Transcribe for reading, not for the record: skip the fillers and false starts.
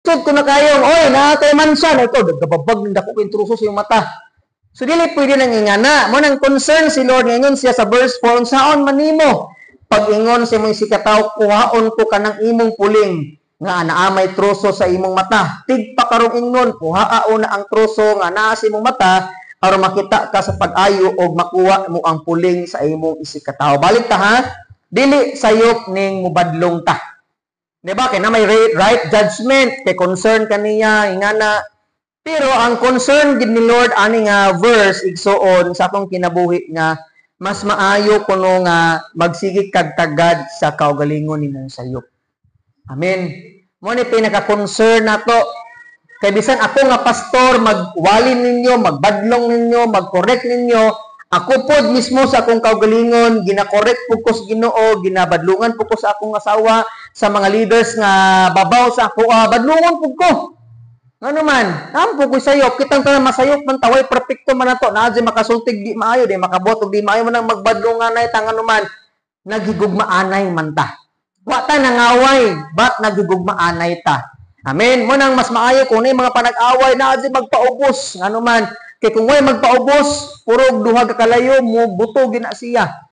Sud ko na kayong, oy, nakakay mansan. Ito, nagkababag ng dako intruso sa iyong mata. So, dili pwede nang ingana. Mo nang concern si Lord ngayon siya sa verse 4, saon man nimo. Pag-ingon sa imong sikataw, kuhaon ko ka ng imong puling nga naamay troso sa imong mata. Tigpa karong ingnon, kuhaao na ang troso nga naa sa imong mata aron makita ka sa pag-ayo o makuha mo ang puling sa imong isikataw. Balik ta ha, dili sayop ning mubadlong ta. Diba? Kaya na may right judgment, kay concern kaniya, ingana. Pero ang concern gid ni Lord ani nga verse igsuon sa atong kinabuhi nga mas maayo kuno nga magsigi kag tagad sa kaugalingon nimong sayop. Amen. Mo ni pinaka-concern nato. Kay bisan ako nga pastor magwalin ninyo, magbadlong ninyo, mag-correct ninyo, ako pod mismo sa akong kaugalingon gina-correct pud ko sa Ginoo, ginabadlungan pud ko sa akong asawa, sa mga leaders nga babaw sa ako, badlungon pud ko. Ano man, ampo ko sayop, kitang tanan masayop man taway perfecto man nato, naa di makasultig di maayo, di makabot di maayo man ang magbadlong anay tang ano man, naghigugmaanay man ta. Wa ta nangaway, but naghigugmaanay ta. Amen. Mo nang mas maayo kung mga panag-away na di magpaubos, ano man, kay kung way magpaubos, puro duha ka kalayo mo buto gina siya.